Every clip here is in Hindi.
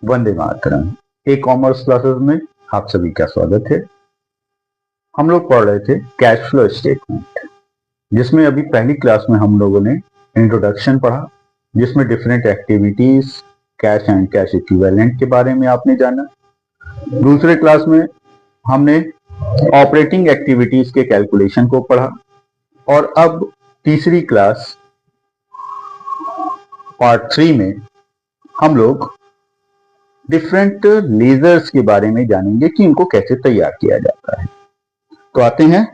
Vande Mataram. E commerce classes में आप सभी का स्वागत है। हम लोग पढ़ रहे थे कैश फ्लो स्टेटमेंट, जिसमें अभी पहली क्लास में हम लोगों ने इंट्रोडक्शन पढ़ा, जिसमें different activities, cash and cash equivalent के बारे में आपने जाना। दूसरे क्लास में हमने ऑपरेटिंग एक्टिविटीज के कैलकुलेशन को पढ़ा और अब तीसरी क्लास पार्ट 3 में हम लोग डिफरेंट लेजर्स के बारे में जानेंगे कि इनको कैसे तैयार किया जाता है। तो आते हैं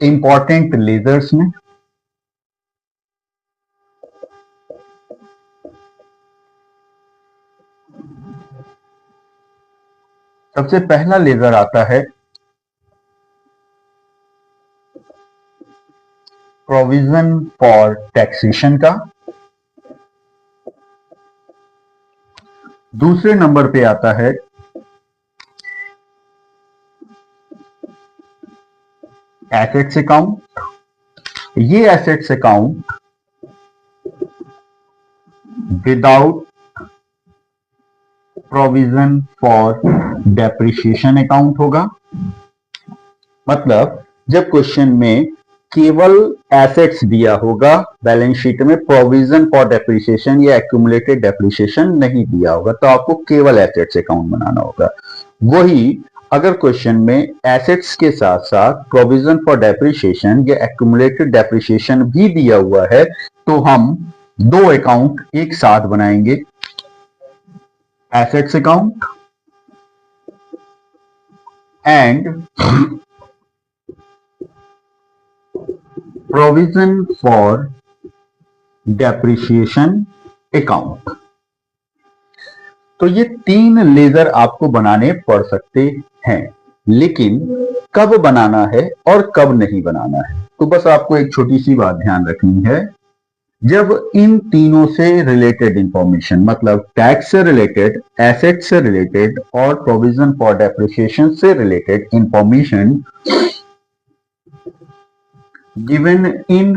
इंपॉर्टेंट लेजर्स में। सबसे पहला लेजर आता है प्रोविजन फॉर टैक्सेशन का। दूसरे नंबर पे आता है एसेट्स अकाउंट। ये assets account without provision for depreciation account होगा। मतलब जब क्वेश्चन में केवल एसेट्स दिया होगा, बैलेंस शीट में प्रोविजन फॉर डेप्रिसिएशन या एक्यूमुलेटेड डेप्रिसिएशन नहीं दिया होगा, तो आपको केवल एसेट्स अकाउंट बनाना होगा। वही अगर क्वेश्चन में एसेट्स के साथ साथ प्रोविजन फॉर डेप्रिसिएशन या एक्यूमुलेटेड डेप्रिसिएशन भी दिया हुआ है, तो हम दो अकाउंट एक साथ बनाएंगे, assets account and provision for depreciation account. तो ये तीन लेजर आपको बनाने पड़ सकते हैं, लेकिन कब बनाना है और कब नहीं बनाना है, तो बस आपको एक छोटी सी बात ध्यान रखनी है। जब इन तीनों से रिलेटेड इंफॉर्मेशन, मतलब टैक्स से रिलेटेड, एसेट से रिलेटेड और प्रोविजन फॉर डेप्रिसिएशन से related information given in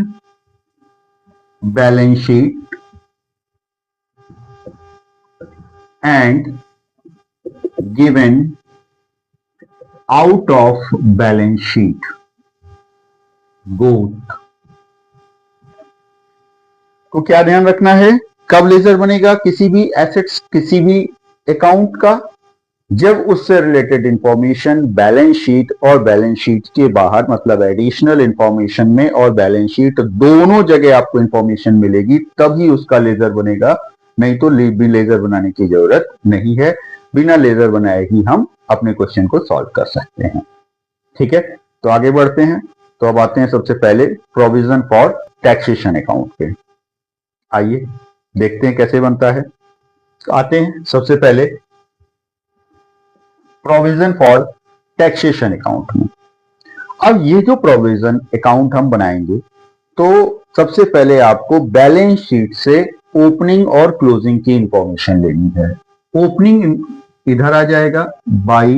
balance sheet and given out of balance sheet both को क्या ध्यान रखना है। कब लेजर बनेगा किसी भी एसेट्स, किसी भी अकाउंट का, जब उससे रिलेटेड इंफॉर्मेशन बैलेंस शीट और बैलेंस शीट के बाहर, मतलब एडिशनल इंफॉर्मेशन में और बैलेंस शीट दोनों जगह आपको इंफॉर्मेशन मिलेगी, तभी उसका लेजर बनेगा। नहीं तो भी लेजर बनाने की जरूरत नहीं है। बिना लेजर बनाए ही हम अपने क्वेश्चन को सॉल्व कर सकते हैं। ठीक है, तो आगे बढ़ते हैं। तो अब आते हैं सबसे पहले प्रोविजन फॉर टैक्सेशन अकाउंट पे। आइए देखते हैं कैसे बनता है। तो आते हैं सबसे पहले प्रोविजन फॉर टैक्सेशन अकाउंट में। अब ये जो प्रोविजन अकाउंट हम बनाएंगे, तो सबसे पहले आपको बैलेंस शीट से ओपनिंग और क्लोजिंग की इंफॉर्मेशन लेनी है। ओपनिंग इधर आ जाएगा बाई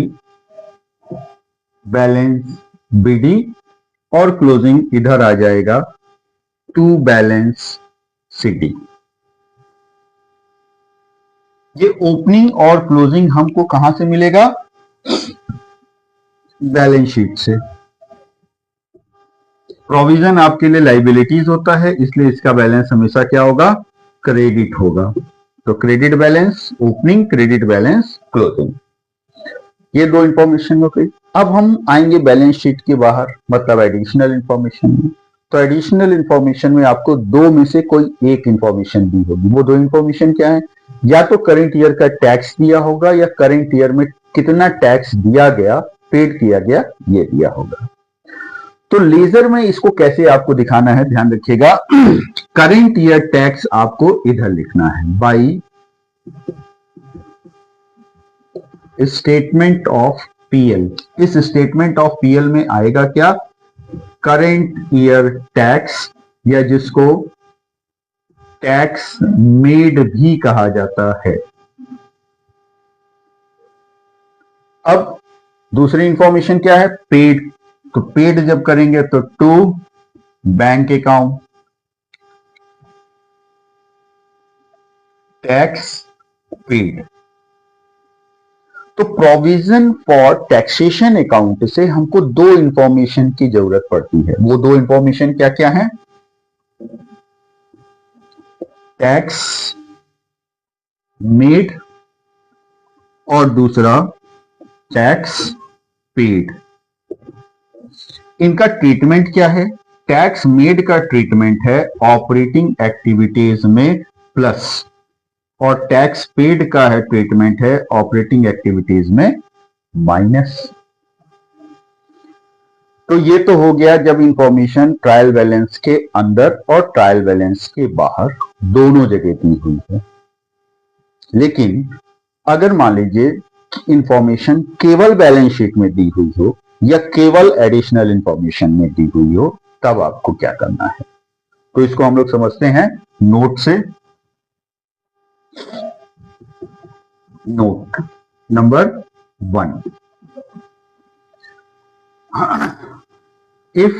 बैलेंस बीडी और क्लोजिंग इधर आ जाएगा टू बैलेंस सीडी। ये ओपनिंग और क्लोजिंग हमको कहां से मिलेगा? बैलेंस शीट से। प्रोविजन आपके लिए लाइबिलिटीज होता है, इसलिए इसका बैलेंस हमेशा क्या होगा? क्रेडिट होगा। तो credit balance opening, credit balance closing, ये दो इंफॉर्मेशन हो गई। अब हम आएंगे बैलेंस शीट के बाहर, मतलब एडिशनल इंफॉर्मेशन में। तो एडिशनल इंफॉर्मेशन में आपको दो में से कोई एक इंफॉर्मेशन दी होगी। वो दो इंफॉर्मेशन क्या है? या तो करंट ईयर का टैक्स दिया होगा, या करंट ईयर में कितना टैक्स दिया गया, पेड किया गया, ये दिया होगा। तो लेजर में इसको कैसे आपको दिखाना है, ध्यान रखिएगा। करंट ईयर टैक्स आपको इधर लिखना है बाई स्टेटमेंट ऑफ पीएल। इस स्टेटमेंट ऑफ पीएल में आएगा क्या? करंट ईयर टैक्स, या जिसको टैक्स मेड भी कहा जाता है। अब दूसरी इंफॉर्मेशन क्या है? पेड। तो पेड जब करेंगे तो to bank account, tax paid. Provision for taxation account से हमको दो इंफॉर्मेशन की जरूरत पड़ती है। वो दो इंफॉर्मेशन क्या क्या है? टैक्स मेड और दूसरा टैक्स पेड। इनका ट्रीटमेंट क्या है? टैक्स मेड का ट्रीटमेंट है ऑपरेटिंग एक्टिविटीज में प्लस, और टैक्स पेड का है ट्रीटमेंट है ऑपरेटिंग एक्टिविटीज में माइनस। तो ये तो हो गया जब इंफॉर्मेशन ट्रायल बैलेंस के अंदर और ट्रायल बैलेंस के बाहर दोनों जगह दी हुई है। लेकिन अगर मान लीजिए इंफॉर्मेशन केवल बैलेंस शीट में दी हुई हो या केवल एडिशनल इंफॉर्मेशन में दी हुई हो, तब आपको क्या करना है? तो इसको हम लोग समझते हैं नोट से। Note number 1, if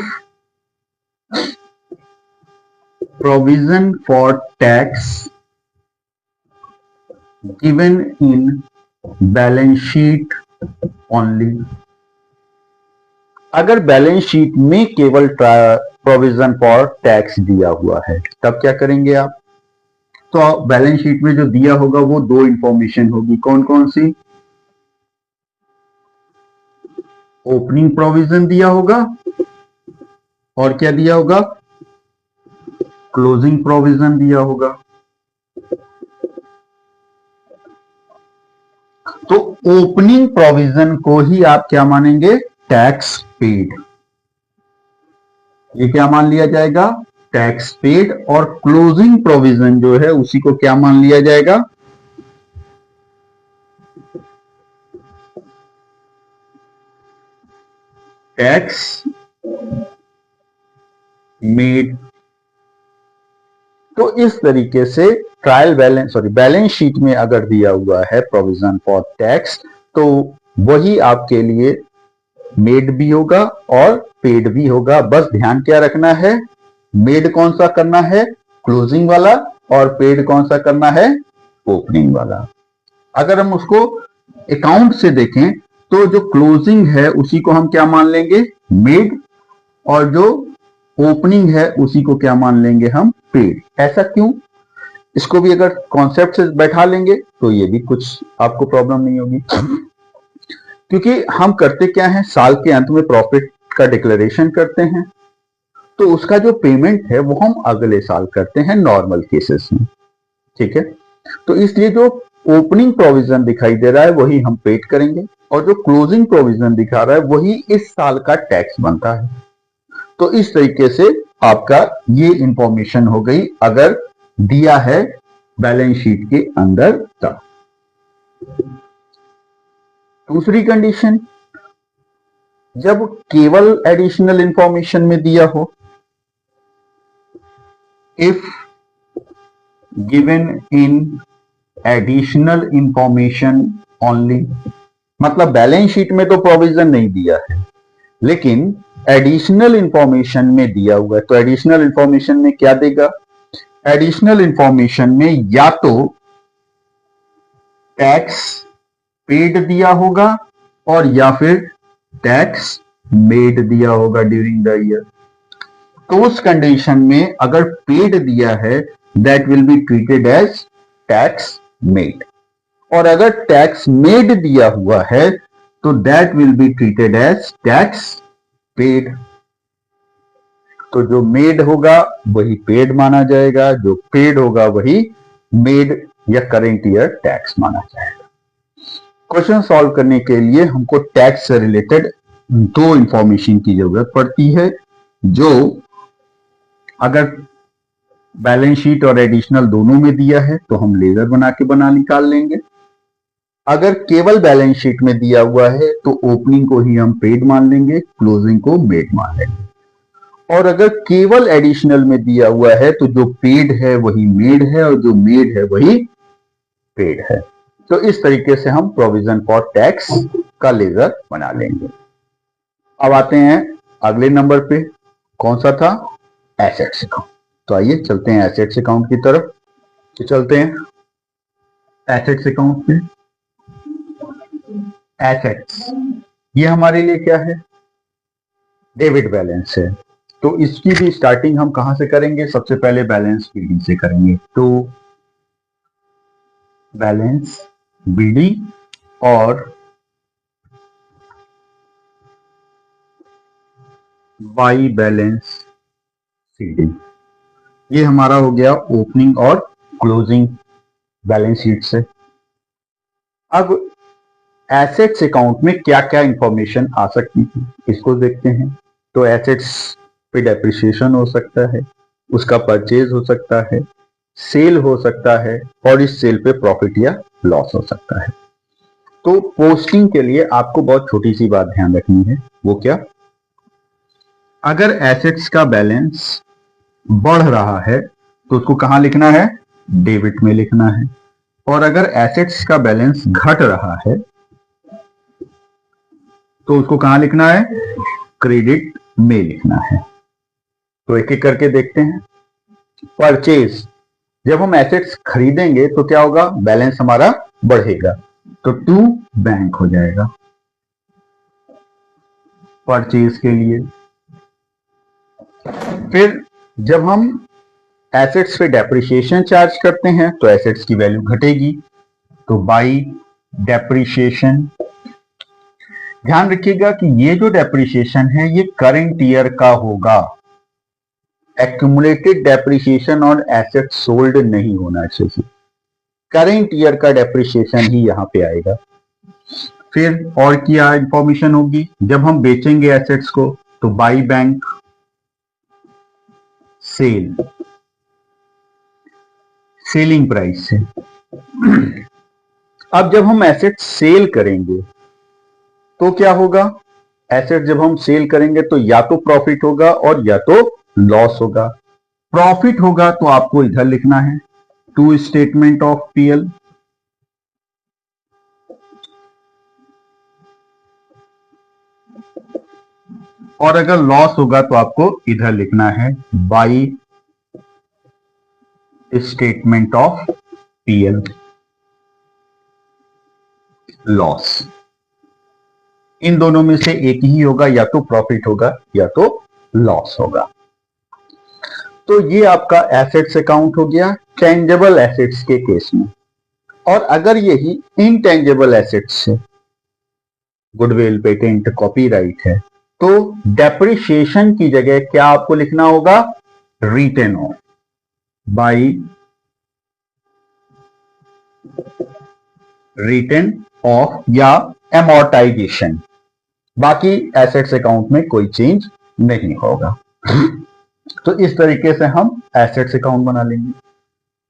provision for tax given in balance sheet only, अगर बैलेंस शीट में केवल प्रोविजन फॉर टैक्स दिया हुआ है तब क्या करेंगे आप? तो बैलेंस शीट में जो दिया होगा वो दो इंफॉर्मेशन होगी। कौन कौन सी? ओपनिंग प्रोविजन दिया होगा और क्या दिया होगा? क्लोजिंग प्रोविजन दिया होगा। तो ओपनिंग प्रोविजन को ही आप क्या मानेंगे? Tax paid. ये क्या मान लिया जाएगा? Tax paid. और क्लोजिंग प्रोविजन जो है उसी को क्या मान लिया जाएगा? Tax made. तो इस तरीके से ट्रायल बैलेंस बैलेंस शीट में अगर दिया हुआ है प्रोविजन फॉर टैक्स, तो वही आपके लिए मेड भी होगा और पेड भी होगा। बस ध्यान क्या रखना है? मेड कौन सा करना है? क्लोजिंग वाला। और पेड कौन सा करना है? ओपनिंग वाला। अगर हम उसको अकाउंट से देखें तो जो क्लोजिंग है उसी को हम क्या मान लेंगे? मेड। और जो ओपनिंग है उसी को क्या मान लेंगे हम? पेड। ऐसा क्यों? इसको भी अगर कॉन्सेप्ट से बैठा लेंगे तो ये भी कुछ आपको प्रॉब्लम नहीं होगी। क्योंकि हम करते क्या है, साल के अंत में प्रॉफिट का डिक्लेरेशन करते हैं, तो उसका जो पेमेंट है वो हम अगले साल करते हैं नॉर्मल केसेस में। ठीक है, तो इसलिए जो ओपनिंग प्रोविजन दिखाई दे रहा है वही हम पेड करेंगे, और जो क्लोजिंग प्रोविजन दिखा रहा है वही इस साल का टैक्स बनता है। तो इस तरीके से आपका ये इंफॉर्मेशन हो गई अगर दिया है बैलेंस शीट के अंदर तब। दूसरी कंडीशन, जब केवल एडिशनल इंफॉर्मेशन में दिया हो, if given in additional information only, मतलब बैलेंस शीट में तो प्रोविजन नहीं दिया है लेकिन एडिशनल इंफॉर्मेशन में दिया हुआ है। तो एडिशनल इंफॉर्मेशन में क्या देगा? एडिशनल इंफॉर्मेशन में या तो टैक्स पेड दिया होगा और या फिर टैक्स मेड दिया होगा ड्यूरिंग द ईयर। तो उस कंडीशन में अगर पेड दिया है that will be treated as tax made, और अगर टैक्स मेड दिया हुआ है तो that will be treated as tax paid. तो जो मेड होगा वही पेड माना जाएगा, जो पेड होगा वही मेड या करेंट ईयर टैक्स माना जाएगा। क्वेश्चन सॉल्व करने के लिए हमको टैक्स से रिलेटेड दो इंफॉर्मेशन की जरूरत पड़ती है, जो अगर बैलेंस शीट और एडिशनल दोनों में दिया है तो हम लेजर बना के निकाल लेंगे। अगर केवल बैलेंस शीट में दिया हुआ है तो ओपनिंग को ही हम पेड मान लेंगे, क्लोजिंग को मेड मान लेंगे। और अगर केवल एडिशनल में दिया हुआ है तो जो पेड है वही मेड है और जो मेड है वही पेड है। तो इस तरीके से हम प्रोविजन फॉर टैक्स का लेजर बना लेंगे। अब आते हैं अगले नंबर पे, कौन सा था? Assets account. तो आइए चलते हैं एसेट्स अकाउंट की तरफ। तो चलते हैं एसेट्स अकाउंट पे। एसेट्स, ये हमारे लिए क्या है? डेबिट बैलेंस है। तो इसकी भी स्टार्टिंग हम कहां से करेंगे? सबसे पहले बैलेंस बीडी से करेंगे। तो बैलेंस बीडी और बाई बैलेंस सीडी, ये हमारा हो गया ओपनिंग और क्लोजिंग बैलेंस शीट से। अब एसेट्स अकाउंट में क्या क्या इंफॉर्मेशन आ सकती थी, इसको देखते हैं। तो एसेट्स पे डेप्रिसिएशन हो सकता है, उसका परचेज हो सकता है, सेल हो सकता है, और इस सेल पे प्रॉफिट या लॉस हो सकता है। तो पोस्टिंग के लिए आपको बहुत छोटी सी बात ध्यान रखनी है, वो क्या? अगर एसेट्स का बैलेंस बढ़ रहा है तो उसको कहां लिखना है? डेबिट में लिखना है। और अगर एसेट्स का बैलेंस घट रहा है तो उसको कहां लिखना है? क्रेडिट में लिखना है। तो एक एक करके देखते हैं। परचेज, जब हम एसेट्स खरीदेंगे तो क्या होगा? बैलेंस हमारा बढ़ेगा, तो टू बैंक हो जाएगा परचेज के लिए। फिर जब हम एसेट्स पे डेप्रिसिएशन चार्ज करते हैं तो एसेट्स की वैल्यू घटेगी, तो बाई डेप्रिसिएशन। ध्यान रखिएगा कि ये जो डेप्रिसिएशन है ये करंट ईयर का होगा। एक्यूमुलेटेड डेप्रिसिएशन और एसेट सोल्ड नहीं होना चाहिए, करंट ईयर का डेप्रिसिएशन ही यहां पे आएगा। फिर और क्या इंफॉर्मेशन होगी? जब हम बेचेंगे एसेट्स को तो by bank sale, selling price से। अब जब हम एसेट सेल करेंगे तो क्या होगा? एसेट जब हम सेल करेंगे तो या तो प्रॉफिट होगा और या तो लॉस होगा। प्रॉफिट होगा तो आपको इधर लिखना है टू स्टेटमेंट ऑफ पीएल, और अगर लॉस होगा तो आपको इधर लिखना है by statement of PL loss. इन दोनों में से एक ही होगा, या तो प्रॉफिट होगा या तो लॉस होगा। तो ये आपका एसेट्स अकाउंट हो गया टेंजेबल एसेट्स के केस में। और अगर यही इनटेंजेबल एसेट्स है, गुडविल, पेटेंट, कॉपीराइट है, तो डेप्रिसिएशन की जगह क्या आपको लिखना होगा? Written off by written off या एमोर्टाइजेशन। बाकी एसेट्स अकाउंट में कोई चेंज नहीं होगा। तो इस तरीके से हम एसेट्स अकाउंट बना लेंगे।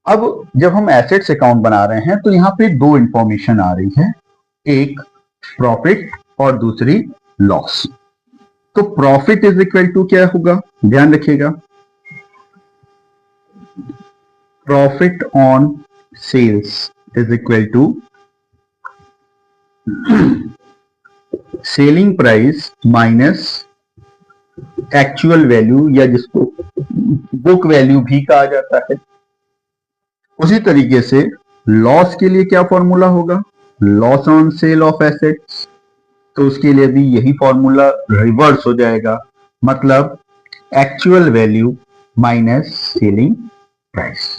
अब जब हम एसेट्स अकाउंट बना रहे हैं तो यहां पे दो इंफॉर्मेशन आ रही है, एक प्रॉफिट और दूसरी लॉस। तो प्रॉफिट इज इक्वल टू क्या होगा? ध्यान रखिएगा, profit on sales is equal to selling price minus actual value, या जिसको बुक वैल्यू भी कहा जाता है। उसी तरीके से लॉस के लिए क्या फॉर्मूला होगा? Loss on sale of assets, तो उसके लिए भी यही फॉर्मूला रिवर्स हो जाएगा, मतलब actual value minus selling price.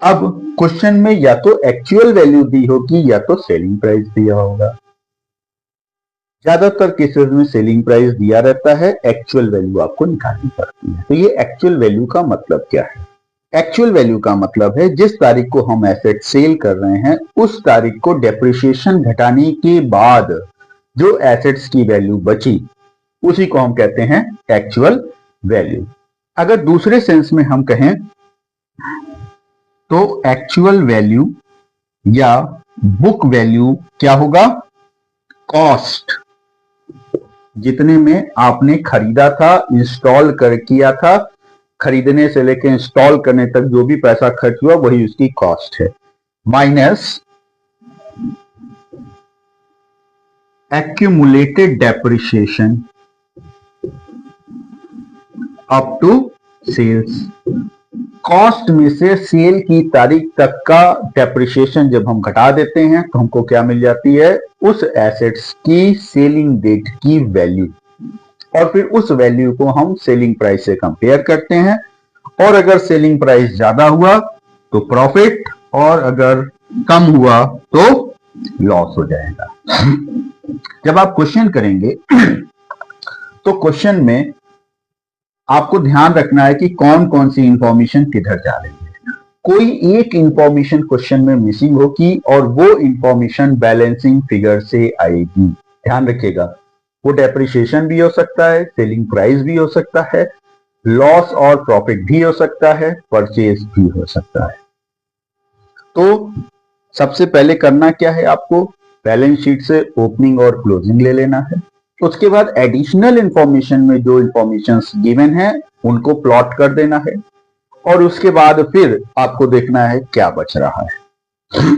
अब क्वेश्चन में या तो एक्चुअल वैल्यू दी होगी या तो सेलिंग प्राइस दिया होगा। ज्यादातर केसेस में सेलिंग प्राइस दिया रहता है, एक्चुअल वैल्यू आपको निकालनी पड़ती है। तो ये एक्चुअल वैल्यू का मतलब क्या है? एक्चुअल वैल्यू का मतलब है जिस तारीख को हम एसेट सेल कर रहे हैं उस तारीख को डेप्रिसिएशन घटाने के बाद जो एसेट्स की वैल्यू बची उसी को हम कहते हैं एक्चुअल वैल्यू। अगर दूसरे सेंस में हम कहें तो एक्चुअल वैल्यू या बुक वैल्यू क्या होगा? कॉस्ट, जितने में आपने खरीदा था, इंस्टॉल कर किया था, खरीदने से लेकर इंस्टॉल करने तक जो भी पैसा खर्च हुआ वही उसकी कॉस्ट है, minus accumulated depreciation up to sales cost में से सेल की तारीख तक का डेप्रिसिएशन जब हम घटा देते हैं तो हमको क्या मिल जाती है, उस एसेट्स की सेलिंग डेट की वैल्यू, और फिर उस वैल्यू को हम सेलिंग प्राइस से कंपेयर करते हैं, और अगर सेलिंग प्राइस ज्यादा हुआ तो प्रॉफिट, और अगर कम हुआ तो लॉस हो जाएगा। जब आप क्वेश्चन करेंगे तो क्वेश्चन में आपको ध्यान रखना है कि कौन कौन सी इंफॉर्मेशन किधर जा रही है। कोई एक इंफॉर्मेशन क्वेश्चन में मिसिंग होगी और वो इंफॉर्मेशन बैलेंसिंग फिगर से आएगी। ध्यान रखिएगा, वो डेप्रिसिएशन भी हो सकता है, सेलिंग प्राइस भी हो सकता है, लॉस और प्रॉफिट भी हो सकता है, परचेज भी हो सकता है। तो सबसे पहले करना क्या है, आपको बैलेंस शीट से ओपनिंग और क्लोजिंग ले लेना है। उसके बाद एडिशनल इंफॉर्मेशन में जो इंफॉर्मेशन गिवन है उनको प्लॉट कर देना है, और उसके बाद फिर आपको देखना है क्या बच रहा है।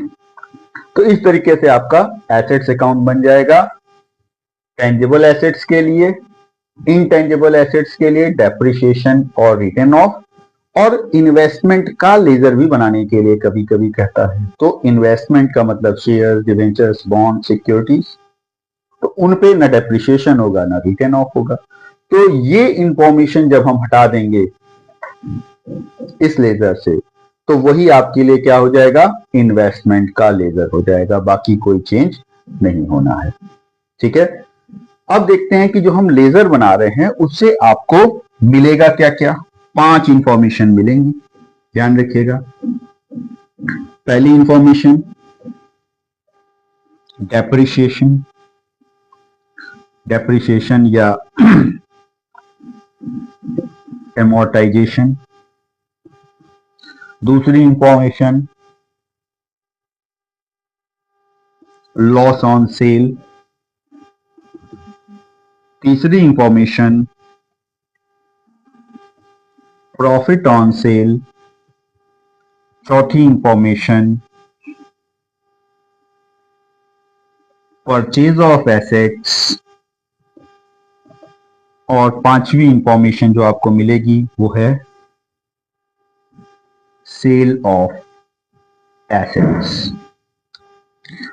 तो इस तरीके से आपका एसेट्स अकाउंट बन जाएगा। टेंजिबल एसेट्स के लिए, इनटेंजिबल एसेट्स के लिए डेप्रिसिएशन और रिटर्न ऑफ, और इन्वेस्टमेंट का लेजर भी बनाने के लिए कभी कभी कहता है। तो इन्वेस्टमेंट का मतलब शेयर, डिवेंचर्स, बॉन्ड, सिक्योरिटीज, तो उन पे ना डेप्रिसिएशन होगा ना रिटर्न ऑफ होगा। तो ये इंफॉर्मेशन जब हम हटा देंगे इस लेजर से तो वही आपके लिए क्या हो जाएगा, इन्वेस्टमेंट का लेजर हो जाएगा, बाकी कोई चेंज नहीं होना है। ठीक है, अब देखते हैं कि जो हम लेजर बना रहे हैं उससे आपको मिलेगा क्या क्या। 5 इंफॉर्मेशन मिलेंगी, ध्यान रखिएगा। पहली इंफॉर्मेशन डेप्रिसिएशन, डेप्रिसिएशन या एमोर्टाइजेशन। दूसरी इंफॉर्मेशन लॉस ऑन सेल। तीसरी इंफॉर्मेशन प्रॉफिट ऑन सेल। चौथी इंफॉर्मेशन परचेज ऑफ एसेट्स, और पांचवी इंफॉर्मेशन जो आपको मिलेगी वो है सेल ऑफ एसेट्स।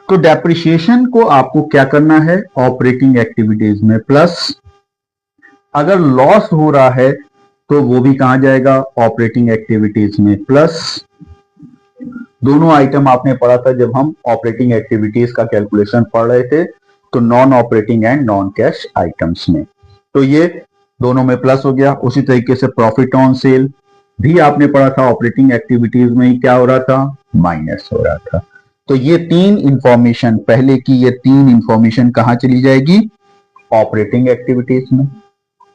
तो डेप्रिसिएशन को आपको क्या करना है, ऑपरेटिंग एक्टिविटीज में प्लस। अगर लॉस हो रहा है तो वो भी कहां जाएगा, ऑपरेटिंग एक्टिविटीज में प्लस। दोनों आइटम आपने पढ़ा था जब हम ऑपरेटिंग एक्टिविटीज का कैलकुलेशन पढ़ रहे थे, तो non operating and non cash items में, तो ये दोनों में प्लस हो गया। उसी तरीके से प्रॉफिट ऑन सेल भी आपने पढ़ा था, ऑपरेटिंग एक्टिविटीज में ही क्या हो रहा था, माइनस हो रहा था। तो ये 3 इंफॉर्मेशन, पहले की ये 3 इंफॉर्मेशन कहां चली जाएगी, ऑपरेटिंग एक्टिविटीज में।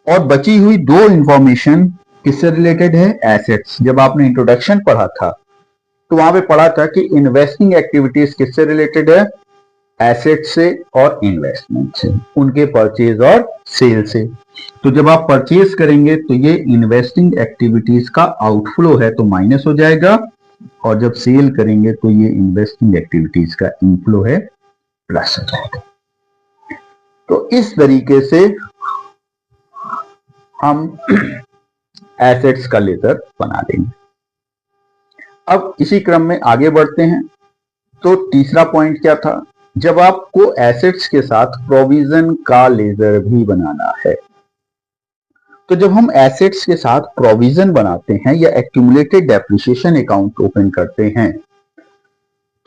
और बची हुई 2 इंफॉर्मेशन किससे रिलेटेड है, एसेट्स। जब आपने इंट्रोडक्शन पढ़ा था तो वहां पे पढ़ा था कि इन्वेस्टिंग एक्टिविटीज किससे रिलेटेड है, एसेट से और इन्वेस्टमेंट से, उनके परचेज और सेल से। तो जब आप परचेज करेंगे तो ये इन्वेस्टिंग एक्टिविटीज का आउटफ्लो है तो माइनस हो जाएगा, और जब सेल करेंगे तो ये इन्वेस्टिंग एक्टिविटीज का इनफ्लो है, प्लस हो जाएगा। तो इस तरीके से हम एसेट्स का लेजर बना देंगे। अब इसी क्रम में आगे बढ़ते हैं। तो तीसरा पॉइंट क्या था, जब आपको एसेट्स के साथ प्रोविजन का लेजर भी बनाना है। तो जब हम एसेट्स के साथ प्रोविजन बनाते हैं या एक्यूमुलेटेड डेप्रिसिएशन अकाउंट ओपन करते हैं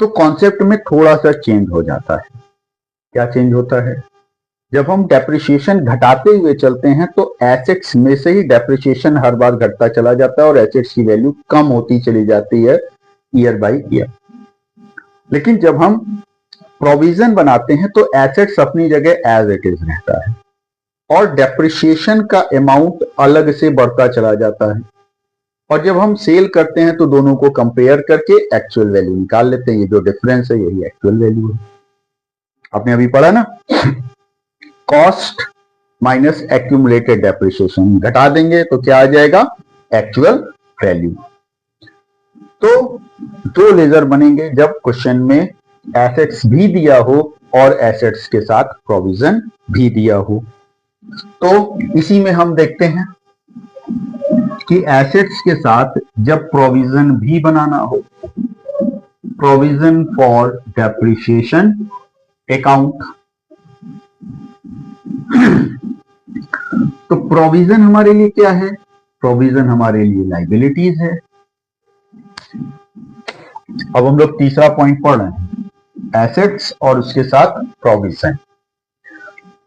तो कॉन्सेप्ट में थोड़ा सा चेंज हो जाता है। क्या चेंज होता है, जब हम डेप्रिसिएशन घटाते हुए चलते हैं तो एसेट्स में से ही डेप्रिसिएशन हर बार घटता चला जाता है और एसेट्स की वैल्यू कम होती चली जाती है ईयर बाय ईयर। लेकिन जब हम प्रोविजन बनाते हैं तो एसेट्स अपनी जगह एज इट इज रहता है और डेप्रिसिएशन का अमाउंट अलग से बढ़ता चला जाता है। और जब हम सेल करते हैं तो दोनों को कंपेयर करके एक्चुअल वैल्यू निकाल लेते हैं। ये जो डिफरेंस है यही एक्चुअल वैल्यू है। आपने अभी पढ़ा ना, कॉस्ट माइनस एक्यूमुलेटेड डेप्रिसिएशन, घटा देंगे तो क्या आ जाएगा, एक्चुअल वैल्यू। तो 2 लेजर बनेंगे जब क्वेश्चन में एसेट्स भी दिया हो और एसेट्स के साथ प्रोविजन भी दिया हो। तो इसी में हम देखते हैं कि एसेट्स के साथ जब प्रोविजन भी बनाना हो, प्रोविजन फॉर डेप्रिसिएशन अकाउंट, तो प्रोविजन हमारे लिए क्या है? प्रोविजन हमारे लिए लाइबिलिटीज है। अब हम लोग तीसरा पॉइंट पढ़ रहे हैं, एसेट्स और उसके साथ प्रोविजन।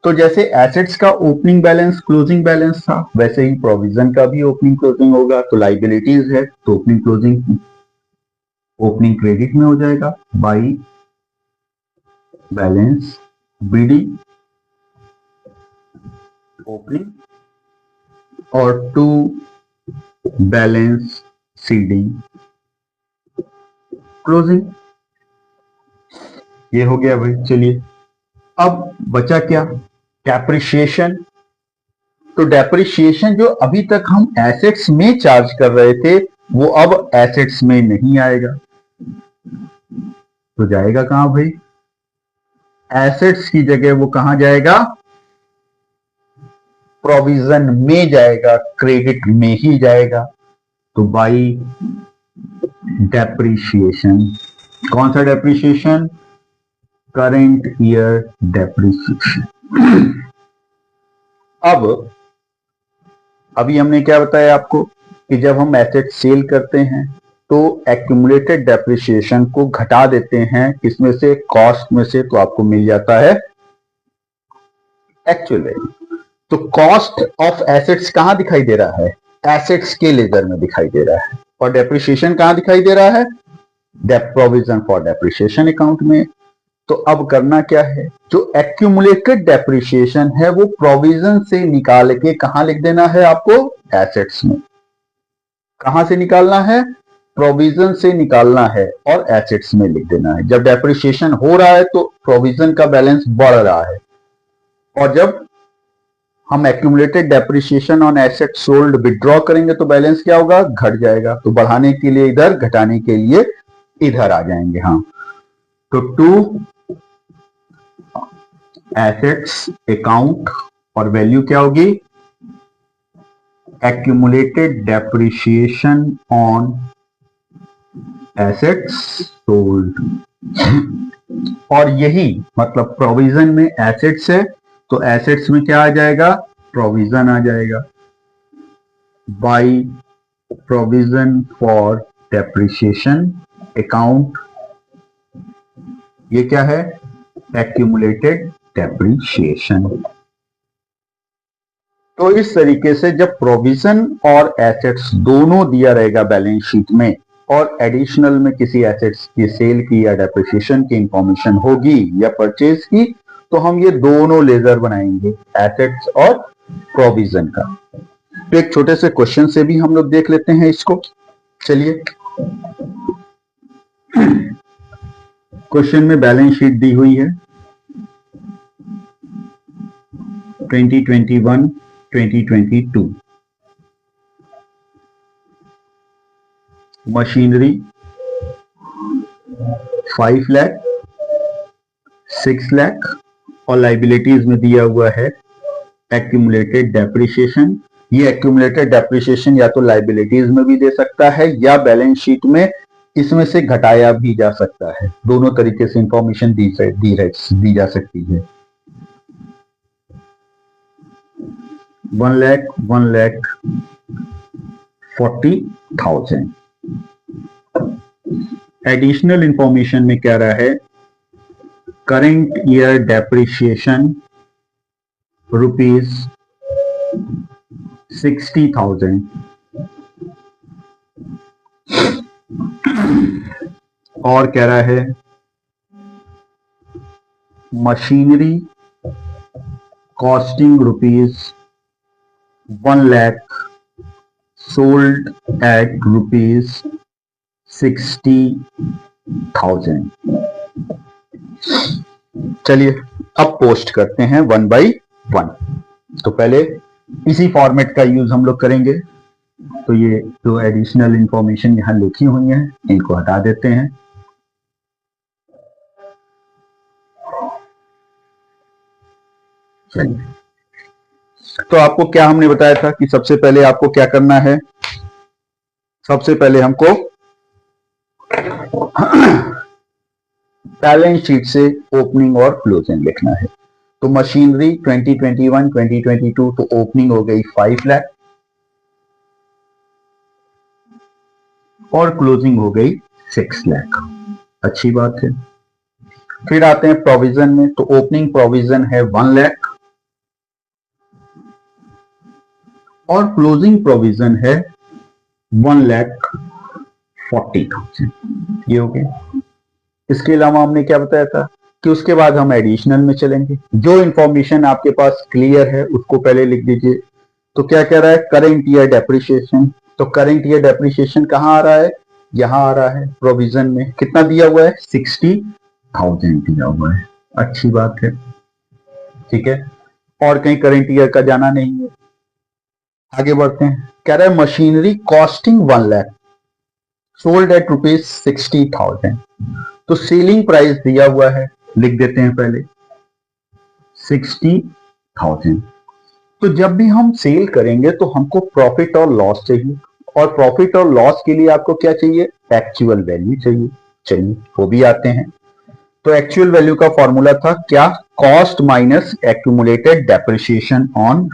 तो जैसे एसेट्स का ओपनिंग बैलेंस क्लोजिंग बैलेंस था, वैसे ही प्रोविजन का भी ओपनिंग क्लोजिंग होगा। तो लाइबिलिटीज है तो ओपनिंग क्लोजिंग, ओपनिंग क्रेडिट में हो जाएगा बाई बैलेंस बीडी ओपनिंग और टू बैलेंस सीडी क्लोजिंग। ये हो गया भाई। चलिए अब बचा क्या? डेप्रिसिएशन। तो डेप्रिसिएशन जो अभी तक हम एसेट्स में चार्ज कर रहे थे, वो अब एसेट्स में नहीं आएगा। तो जाएगा कहां भाई? एसेट्स की जगह वो कहां जाएगा? प्रोविजन में जाएगा, क्रेडिट में ही जाएगा। तो बाई डेप्रिसिएशन। कौन सा डेप्रिसिएशन? Current year depreciation. अब अभी हमने क्या बताया आपको कि जब हम एसेट सेल करते हैं तो एक्यूमुलेटेड डेप्रिसिएशन को घटा देते हैं, किसमें से? कॉस्ट में से। तो आपको मिल जाता है एक्चुअल वैल्यू। तो कॉस्ट ऑफ एसेट्स कहां दिखाई दे रहा है? एसेट्स के लेजर में दिखाई दे रहा है। और डेप्रिसिएशन कहां दिखाई दे रहा है? प्रोविजन फॉर डेप्रिसिएशन अकाउंट में। तो अब करना क्या है? जो एक्यूमुलेटेड डेप्रिसिएशन है वो प्रोविजन से निकाल के कहां लिख देना है आपको? एसेट्स में। कहां से निकालना है? प्रोविजन से निकालना है और एसेट्स में लिख देना है। जब डेप्रिसिएशन हो रहा है तो प्रोविजन का बैलेंस बढ़ रहा है, और जब हम accumulated depreciation on asset sold withdraw करेंगे तो बैलेंस क्या होगा? घट जाएगा। तो बढ़ाने के लिए इधर, घटाने के लिए इधर आ जाएंगे। हाँ, तो टू एसेट्स अकाउंट और वैल्यू क्या होगी? Accumulated depreciation on assets sold. और यही मतलब प्रोविजन में एसेट्स है तो एसेट्स में क्या आ जाएगा? प्रोविजन आ जाएगा। By provision for depreciation account, ये क्या है? Accumulated depreciation. तो इस तरीके से जब प्रोविजन और एसेट्स दोनों दिया रहेगा बैलेंस शीट में, और एडिशनल में किसी एसेट्स की सेल की या डेप्रिसिएशन की इंफॉर्मेशन होगी या परचेज की, तो हम ये दोनों लेजर बनाएंगे, एसेट्स और प्रोविजन का। तो एक छोटे से क्वेश्चन से भी हम लोग देख लेते हैं इसको। चलिए, क्वेश्चन में बैलेंस शीट दी हुई है 2021-2022। मशीनरी 5 लाख, 6 लाख, और लाइबिलिटीज में दिया हुआ है एक्यूमुलेटेड डेप्रिसिएशन। ये एक्यूमुलेटेड डेप्रिसिएशन या तो लाइबिलिटीज में भी दे सकता है या बैलेंस शीट में इसमें से घटाया भी जा सकता है। दोनों तरीके से इंफॉर्मेशन दी जा सकती है। 1,40,000। एडिशनल इंफॉर्मेशन में क्या रहा है? Current year depreciation ₹60,000। और कह रहा है machinery costing ₹1 lakh, sold at ₹60,000। चलिए अब पोस्ट करते हैं 1 by 1। तो पहले इसी फॉर्मेट का यूज हम लोग करेंगे। तो ये जो एडिशनल इंफॉर्मेशन यहां लिखी हुई है इनको हटा देते हैं। चलिए, तो आपको क्या हमने बताया था कि सबसे पहले आपको क्या करना है? सबसे पहले हमको बैलेंस शीट से ओपनिंग और क्लोजिंग लिखना है। तो मशीनरी 2021 2022 तो ओपनिंग हो गई 5 लाख और क्लोजिंग हो गई 6 लाख। अच्छी बात है। फिर आते हैं प्रोविजन में, तो ओपनिंग प्रोविजन है 1 लाख और क्लोजिंग प्रोविजन है 1,40,000। ये हो गया। इसके अलावा हमने क्या बताया था कि उसके बाद हम एडिशनल में चलेंगे। जो इंफॉर्मेशन आपके पास क्लियर है उसको पहले लिख दीजिए। तो क्या कह रहा है, करेंट ईयर डेप्रिसिएशन। तो करेंट ईयर डेप्रिसिएशन कहाँ आ रहा है, यहां आ रहा है प्रोविजन में। कितना दिया हुआ है, 60,000 दिया हुआ है। अच्छी बात है, ठीक है। और कहीं करेंट ईयर का जाना नहीं है। आगे बढ़ते हैं। कह रहा है machinery costing 1 lakh sold at ₹60,000। तो सेलिंग प्राइस दिया हुआ है, लिख देते हैं पहले 60,000। तो जब भी हम सेल करेंगे तो हमको प्रॉफिट और लॉस चाहिए, और प्रॉफिट और लॉस के लिए आपको क्या चाहिए, एक्चुअल वैल्यू चाहिए। चलिए वो भी आते हैं। तो एक्चुअल वैल्यू का फॉर्मूला था क्या, cost minus accumulated depreciation on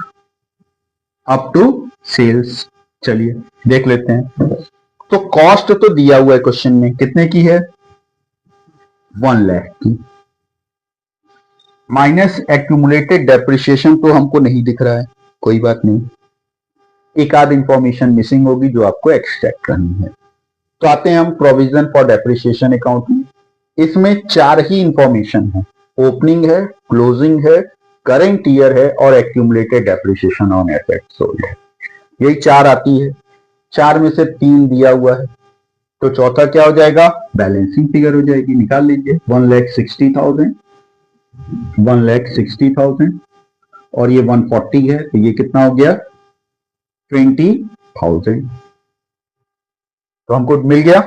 up to sales. चलिए देख लेते हैं। तो कॉस्ट तो दिया हुआ है क्वेश्चन में, कितने की है, 1 लाख की, माइनस एक्यूमुलेटेड डेप्रिसिएशन तो हमको नहीं दिख रहा है, कोई बात नहीं, एक आध इंफॉर्मेशन मिसिंग होगी जो आपको एक्सट्रैक्ट करनी है। तो आते हैं हम प्रोविजन फॉर डेप्रिसिएशन अकाउंट में। इसमें 4 ही इंफॉर्मेशन है, ओपनिंग है, क्लोजिंग है, करेंट ईयर है और accumulated depreciation on assets sold है। यही 4 आती है। 4 में से 3 दिया हुआ है, तो चौथा क्या हो जाएगा, बैलेंसिंग फिगर हो जाएगी। निकाल लीजिए 1,60,000, 1,60,000 और ये 140 है, तो ये कितना हो गया, 20,000। तो हमको मिल गया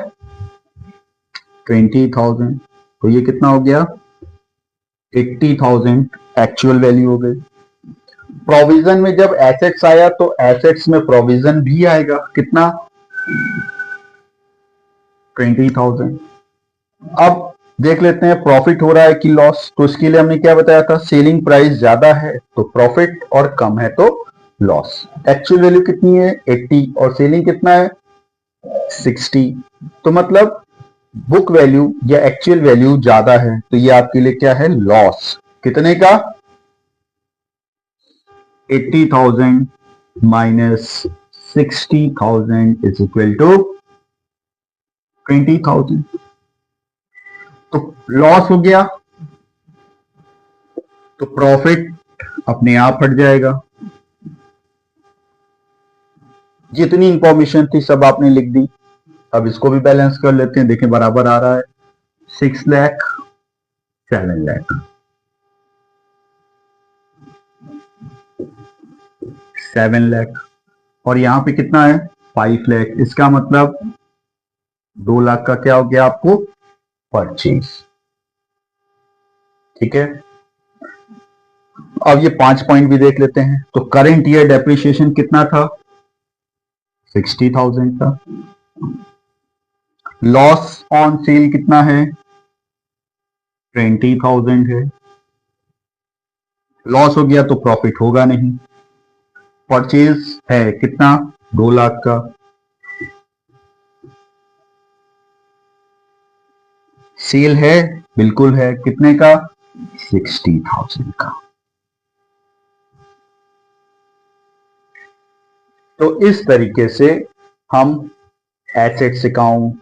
20,000। तो ये कितना हो गया, 80,000 एक्चुअल वैल्यू हो गई। प्रोविजन में जब एसेट्स आया तो एसेट्स में प्रोविजन भी आएगा, कितना, 20,000। अब देख लेते हैं प्रॉफिट हो रहा है कि लॉस। तो इसके लिए हमने क्या बताया था, सेलिंग प्राइस ज्यादा है तो प्रॉफिट और कम है तो लॉस। एक्चुअल वैल्यू कितनी है, 80 और सेलिंग कितना है, 60। तो मतलब बुक वैल्यू या एक्चुअल वैल्यू ज्यादा है, तो ये आपके लिए क्या है, लॉस। कितने का, 80,000 माइनस 60,000 इज इक्वल टू 20,000। तो लॉस हो गया तो प्रॉफिट अपने आप हट जाएगा। जितनी इंफॉर्मेशन थी सब आपने लिख दी। अब इसको भी बैलेंस कर लेते हैं, देखें बराबर आ रहा है, 6 लाख 7 लाख, 7 लाख और यहां पे कितना है, 5 लाख। इसका मतलब 2 लाख का क्या हो गया आपको, परचेज। ठीक है। अब ये 5 पॉइंट भी देख लेते हैं। तो करेंट ईयर डेप्रिसिएशन कितना था, 60,000 था। लॉस ऑन सेल कितना है, 20,000 है। लॉस हो गया तो प्रॉफिट होगा नहीं। परचेज है कितना, 2 लाख का। सेल है, बिल्कुल है, कितने का, 60,000 का। तो इस तरीके से हम assets account,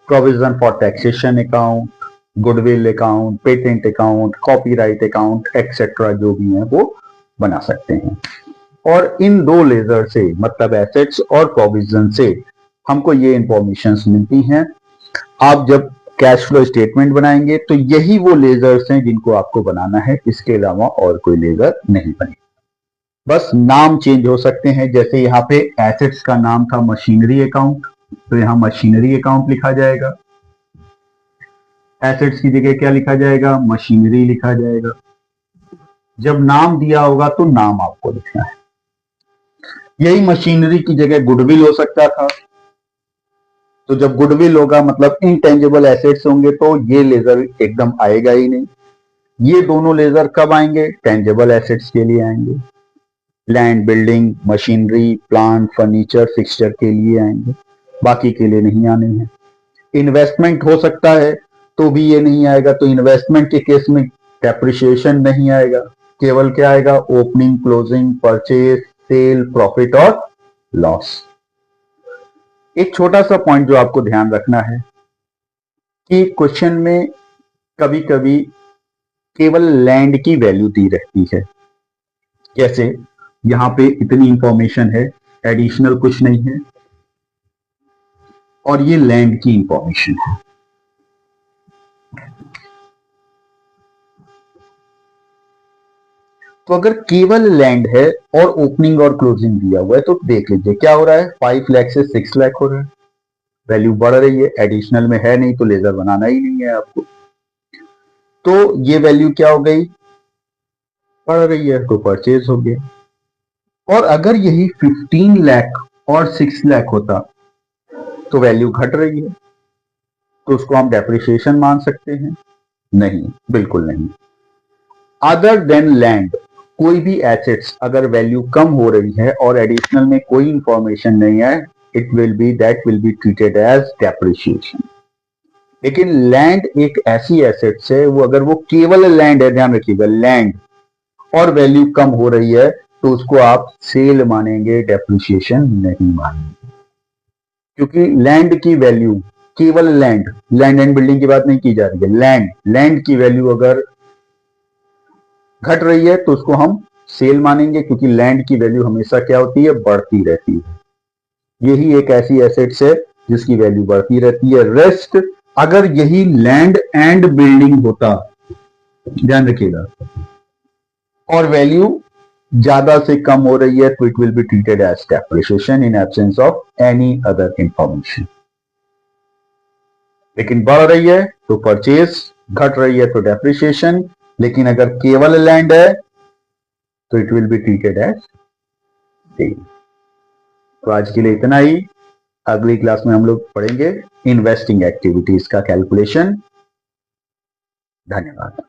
provision for taxation account, goodwill account, patent account, copyright account etcetera जो भी है वो बना सकते हैं। और इन 2 लेजर से, मतलब एसेट्स और प्रोविजन से हमको ये इंफॉर्मेशन मिलती हैं। आप जब कैश फ्लो स्टेटमेंट बनाएंगे तो यही वो लेजर्स हैं जिनको आपको बनाना है, इसके अलावा और कोई लेजर नहीं बने। बस नाम चेंज हो सकते हैं। जैसे यहाँ पे एसेट्स का नाम था मशीनरी अकाउंट, तो यहाँ मशीनरी अकाउंट लिखा जाएगा। एसेट्स की जगह क्या लिखा जाएगा, मशीनरी लिखा जाएगा। जब नाम दिया होगा तो नाम आपको लिखना है। यही मशीनरी की जगह गुडविल हो सकता था। तो जब गुडविल होगा मतलब इनटेंजिबल एसेट्स होंगे तो ये लेजर एकदम आएगा ही नहीं। ये दोनों लेजर कब आएंगे? टेंजिबल एसेट्स के लिए आएंगे। Land, building, machinery, plant, furniture, fixture के लिए आएंगे, बाकी के लिए नहीं आने हैं। इन्वेस्टमेंट हो सकता है तो भी ये नहीं आएगा। तो इन्वेस्टमेंट के केस में डेप्रिसिएशन नहीं आएगा, केवल क्या आएगा? Opening, closing, purchase, sale, profit और लॉस। एक छोटा सा पॉइंट जो आपको ध्यान रखना है कि क्वेश्चन में कभी कभी केवल लैंड की वैल्यू दी रहती है। जैसे यहां पे इतनी इंफॉर्मेशन है, एडिशनल कुछ नहीं है, और ये लैंड की इंफॉर्मेशन है। तो अगर केवल लैंड है और ओपनिंग और क्लोजिंग दिया हुआ है तो देख लीजिए क्या हो रहा है, 5 लाख से 6 लाख हो रहा है, वैल्यू बढ़ रही है। एडिशनल में है नहीं तो लेजर बनाना ही नहीं है आपको। तो ये वैल्यू क्या हो गई? बढ़ रही है, तो परचेज हो गया। और अगर यही 15 लाख और 6 लाख होता तो वैल्यू घट रही है, तो उसको हम डेप्रिसिएशन मान सकते हैं? नहीं, बिल्कुल नहीं। अदर देन लैंड, कोई भी एसेट्स अगर वैल्यू कम हो रही है और एडिशनल में कोई इंफॉर्मेशन नहीं है, it will be treated as depreciation. लेकिन लैंड एक ऐसी एसेट्स है, वो अगर वो केवल लैंड है, ध्यान रखिएगा, लैंड और वैल्यू कम हो रही है तो उसको आप सेल मानेंगे, डेप्रिसिएशन नहीं मानेंगे। क्योंकि लैंड की वैल्यू, केवल लैंड, लैंड एंड बिल्डिंग की बात नहीं की जा रही है, लैंड की वैल्यू अगर घट रही है तो उसको हम सेल मानेंगे, क्योंकि लैंड की वैल्यू हमेशा क्या होती है? बढ़ती रहती है। यही एक ऐसी एसेट्स है जिसकी वैल्यू बढ़ती रहती है। रेस्ट अगर यही लैंड एंड बिल्डिंग होता, ध्यान रखिएगा, और वैल्यू ज्यादा से कम हो रही है तो it will be treated as depreciation in absence of any other information. लेकिन बढ़ रही है तो परचेज, घट रही है तो डेप्रिसिएशन। लेकिन अगर केवल लैंड है तो it will be treated as sale. तो आज के लिए इतना ही। अगली क्लास में हम लोग पढ़ेंगे इन्वेस्टिंग एक्टिविटीज का कैलकुलेशन। धन्यवाद।